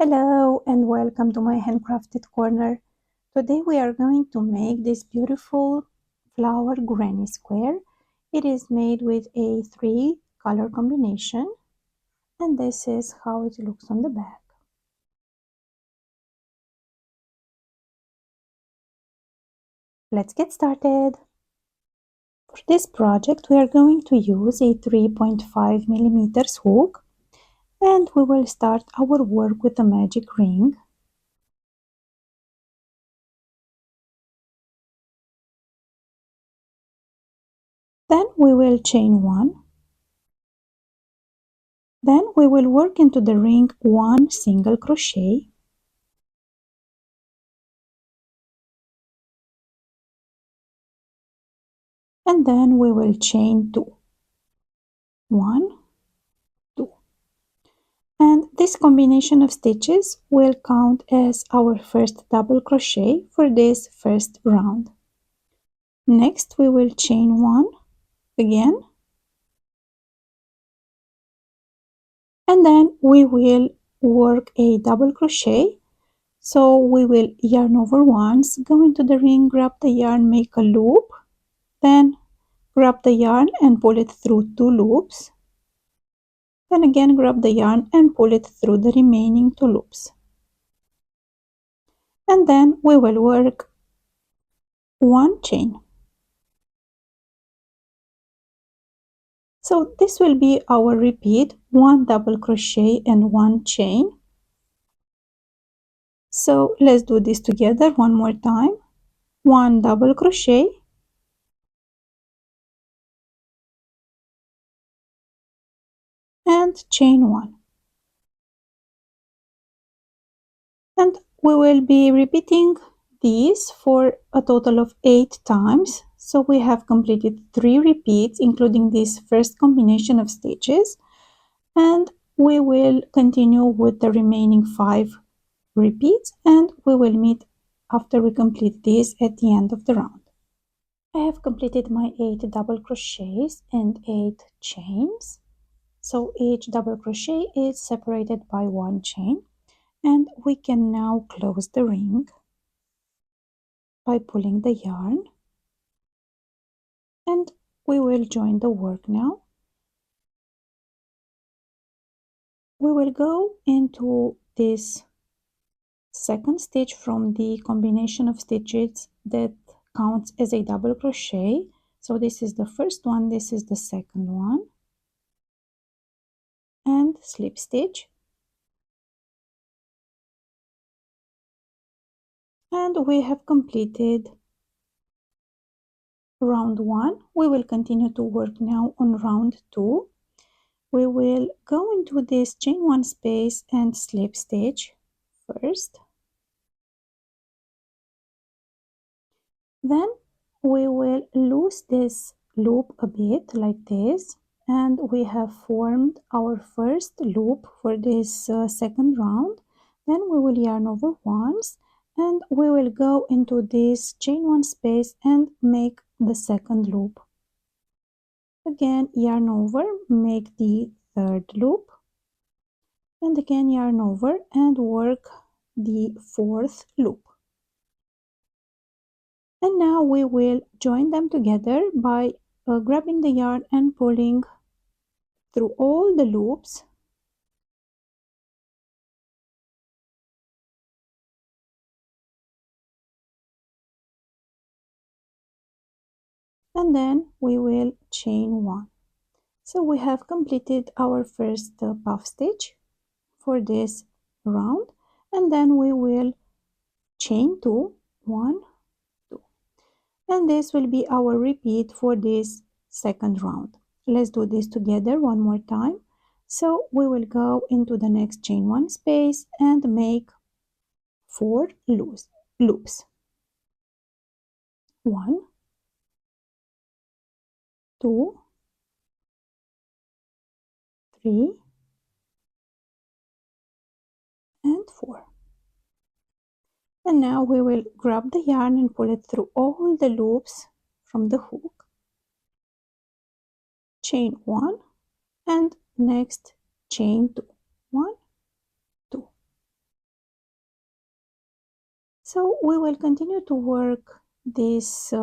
Hello and welcome to my handcrafted corner. Today we are going to make this beautiful flower granny square. It is made with a 3-color combination and this is how it looks on the back. Let's get started. For this project we are going to use a 3.5 millimeters hook and we will start our work with a magic ring. Then we will chain 1. Then we will work into the ring 1 single crochet. And then we will chain 2. 1, 2. And this combination of stitches will count as our first double crochet for this first round. Next we will chain 1 again. And then we will work a double crochet. So we will yarn over once, go into the ring, grab the yarn, make a loop, then grab the yarn and pull it through 2 loops. Then again grab the yarn and pull it through the remaining 2 loops. And then we will work 1 chain. So this will be our repeat, 1 double crochet and 1 chain. So let's do this together one more time. 1 double crochet and chain 1. And we will be repeating these for a total of 8 times. So we have completed 3 repeats including this first combination of stitches, and we will continue with the remaining 5 repeats and we will meet after we complete this at the end of the round. I have completed my 8 double crochets and 8 chains. So each double crochet is separated by 1 chain, and we can now close the ring by pulling the yarn, and we will join the work now. We will go into this second stitch from the combination of stitches that counts as a double crochet. So this is the first one, this is the second one, and slip stitch, and we have completed round 1. We will continue to work now on round 2. We will go into this chain 1 space and slip stitch first. Then we will loose this loop a bit like this, and we have formed our first loop for this second round. Then we will yarn over once and we will go into this chain 1 space and make the second loop. Again yarn over, make the third loop, and again yarn over and work the fourth loop. And now we will join them together by grabbing the yarn and pulling through all the loops. And then we will chain 1. So we have completed our first puff stitch for this round, and then we will chain 2, 1, 2. And this will be our repeat for this second round. Let's do this together one more time. So we will go into the next chain 1 space and make 4 loops. 1, 2, 3, and 4. And now we will grab the yarn and pull it through all the loops from the hook. Chain 1 and next chain 2. 1, 2. So we will continue to work this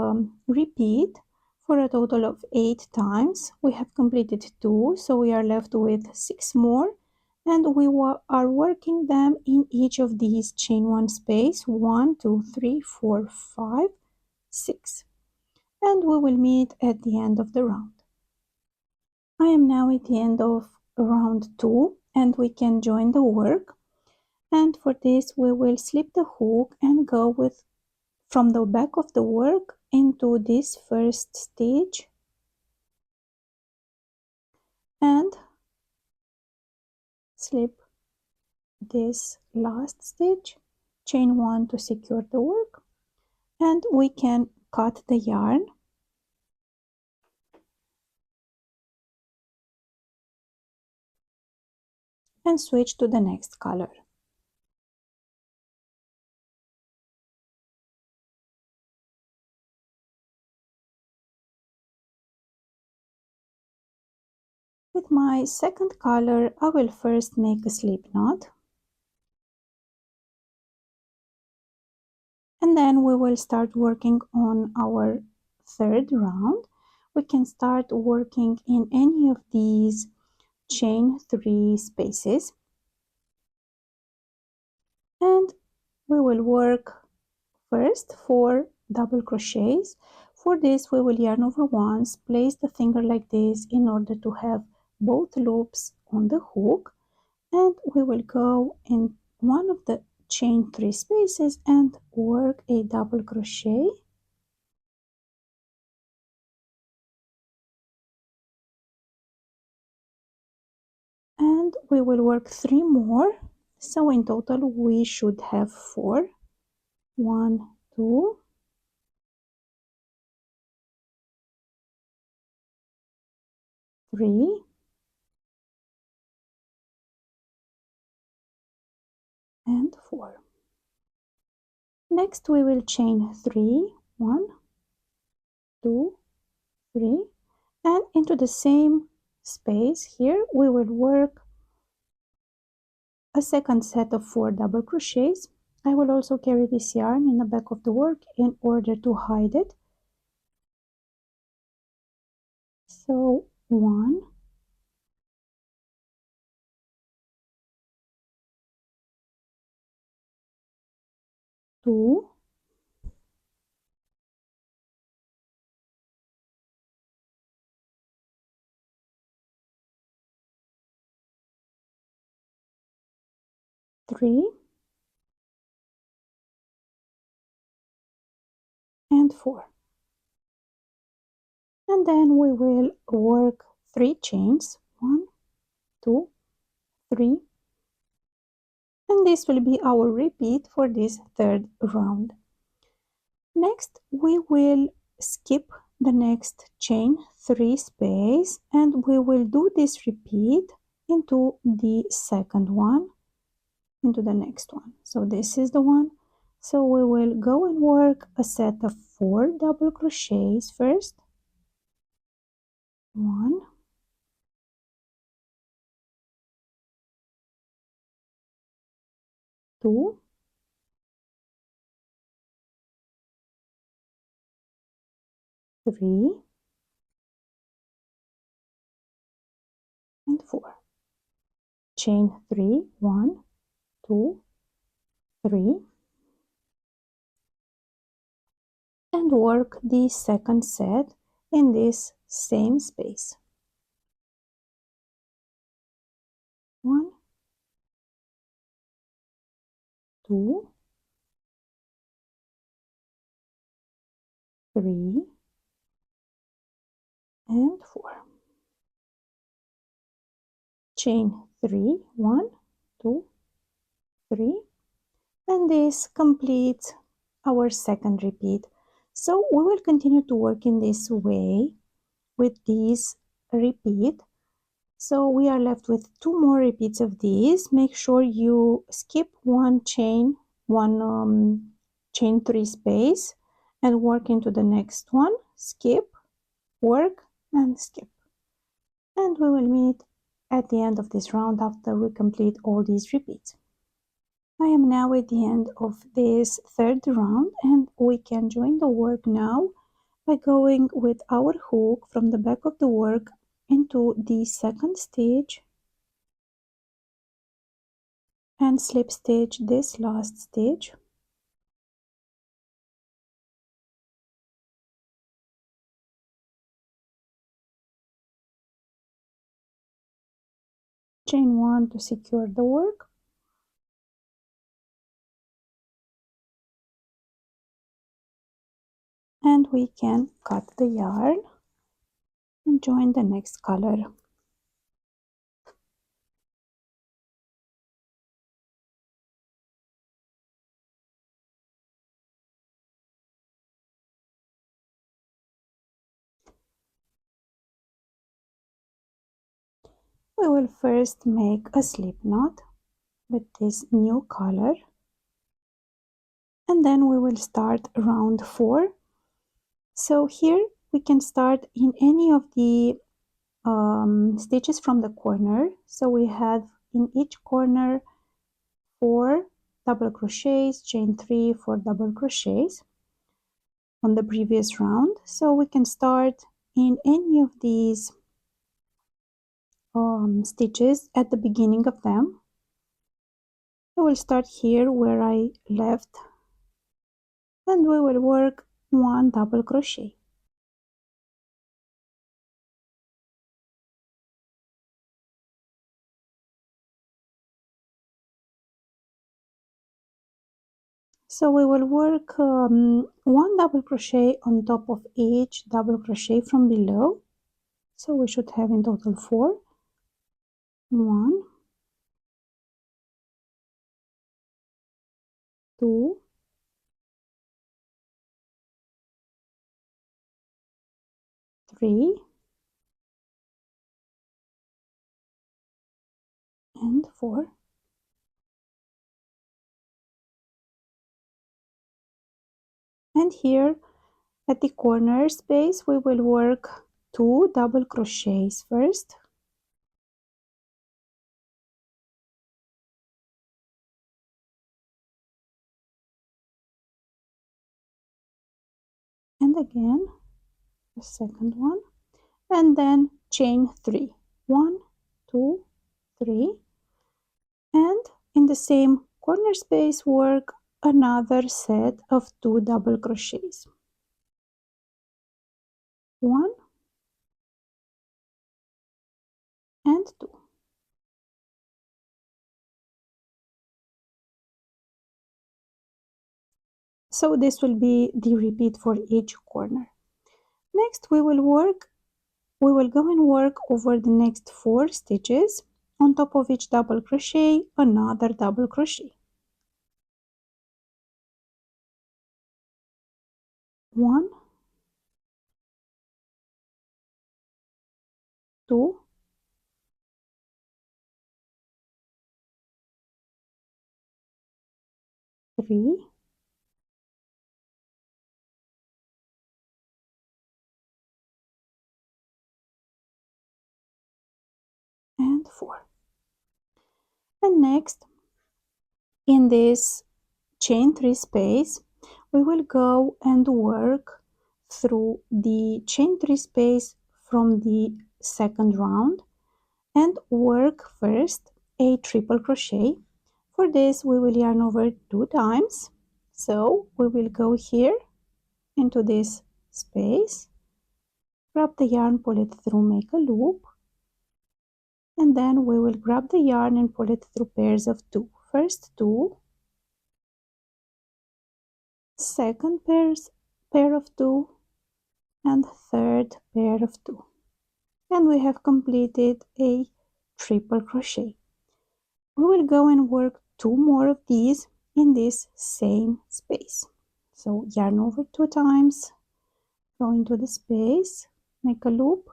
repeat for a total of 8 times. We have completed 2, so we are left with 6 more, and we are working them in each of these chain 1 space 1, 2, 3, 4, 5, 6, and we will meet at the end of the round. I am now at the end of round 2, and we can join the work. And for this we will slip the hook and go with from the back of the work into this first stitch and slip this last stitch, chain 1 to secure the work, and we can cut the yarn and switch to the next color. With my second color, I will first make a slip knot, and then we will start working on our third round. We can start working in any of these chain 3 spaces, and we will work first 4 double crochets. For this we will yarn over once, place the finger like this in order to have both loops on the hook, and we will go in one of the chain 3 spaces and work a double crochet, and we will work 3 more, so in total we should have 4. 1, 2, 3, and 4. Next we will chain 3, 1, 2, 3, and into the same space here we will work a second set of 4 double crochets. I will also carry this yarn in the back of the work in order to hide it. So 1, 2, 3, and 4. And then we will work 3 chains, 1, 2, 3, and this will be our repeat for this third round. Next we will skip the next chain 3 space and we will do this repeat into the second one, into the next one. So this is the one. So we will go and work a set of 4 double crochets first. 1, 2, 3, and 4. Chain 3, 1, 2, 3, and work the second set in this same space. 1, 2, 3, and 4. Chain 3, 1, 2, 3, and this completes our second repeat. So we will continue to work in this way with this repeat. So we are left with 2 more repeats of these. Make sure you skip one chain, one chain 3 space, and work into the next one. Skip, work, and skip. And we will meet at the end of this round after we complete all these repeats. I am now at the end of this third round, and we can join the work now by going with our hook from the back of the work into the second stitch and slip stitch this last stitch. Chain 1 to secure the work. And we can cut the yarn and join the next color. We will first make a slip knot with this new color, and then we will start round 4. So here we can start in any of the stitches from the corner. So we have in each corner 4 double crochets, chain 3, 4 double crochets on the previous round. So we can start in any of these stitches at the beginning of them. I will start here where I left, and we will work 1 double crochet. So we will work 1 double crochet on top of each double crochet from below. So we should have in total 4. 1, 2, 3, and 4. And here at the corner space we will work 2 double crochets first. And again the second one, and then chain 3. 1, 2, 3, and in the same corner space work another set of 2 double crochets. 1 and 2. So this will be the repeat for each corner. Next we will go and work over the next 4 stitches. On top of each double crochet, another double crochet. 1, 2, 3, and 4. And next, in this chain 3 space, we will go and work through the chain 3 space from the second round and work first a triple crochet. For this we will yarn over 2 times. So we will go here into this space, grab the yarn, pull it through, make a loop, and then we will grab the yarn and pull it through pairs of 2. First 2, second pair of 2, and third pair of 2. And we have completed a triple crochet. We will go and work 2 more of these in this same space. So yarn over 2 times, go into the space, make a loop,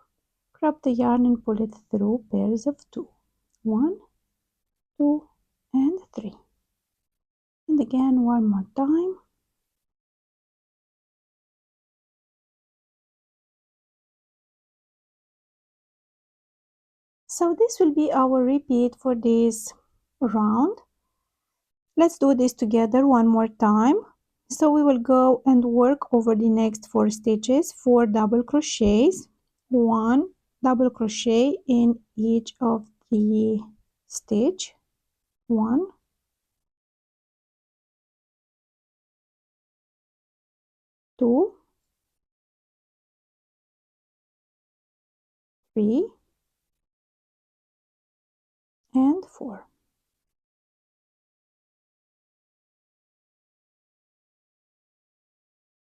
grab the yarn and pull it through pairs of 2. 1, 2, and 3. And again one more time. So this will be our repeat for this round. Let's do this together one more time. So we will go and work over the next 4 stitches, 4 double crochets, 1 double crochet in each of the stitch, 1, 2, 3, and 4.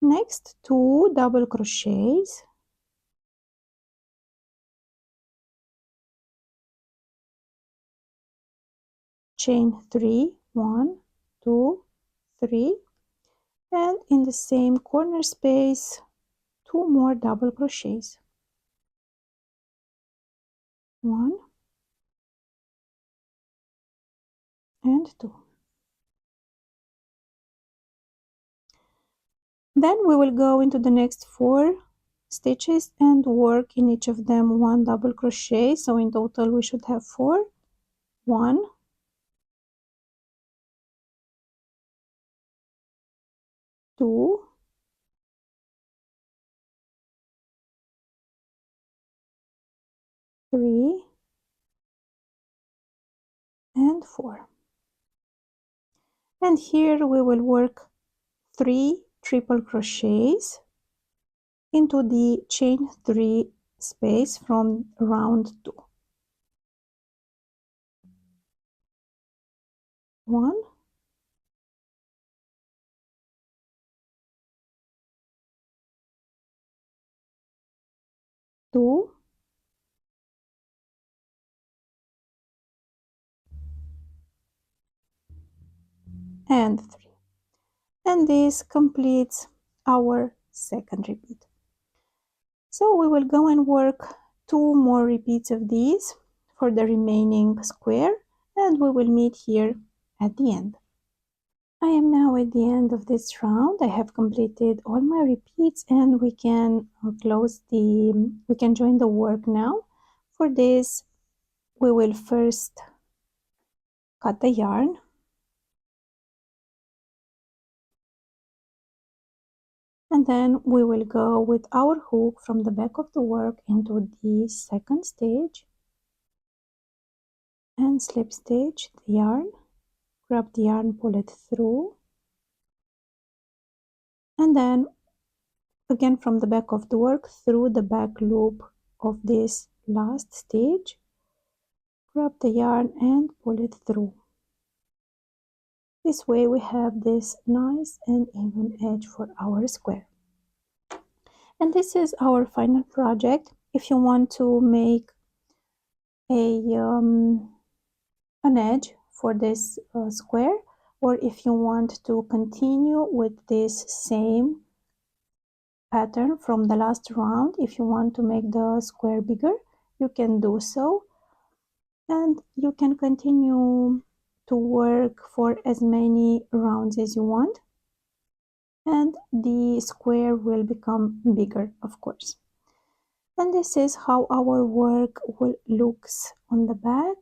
Next, 2 double crochets, chain 3, 1, 2, 3, and in the same corner space 2 more double crochets, 1 and 2. Then we will go into the next 4 stitches and work in each of them 1 double crochet, so in total we should have 4, 1, 2, 3, and 4. And here we will work 3 triple crochets into the chain 3 space from round 2. 1, 2, and 3. And this completes our second repeat. So we will go and work 2 more repeats of these for the remaining square, and we will meet here at the end. I am now at the end of this round. I have completed all my repeats and we can join the work now. For this, we will first cut the yarn. And then we will go with our hook from the back of the work into the second stitch and slip stitch the yarn, grab the yarn, pull it through, and then again from the back of the work through the back loop of this last stitch, grab the yarn and pull it through. This way we have this nice and even edge for our square. And this is our final project. If you want to make an edge for this square, or if you want to continue with this same pattern from the last round, if you want to make the square bigger, you can do so, and you can continue to work for as many rounds as you want, and the square will become bigger, of course. And this is how our work looks on the back.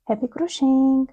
Happy crocheting!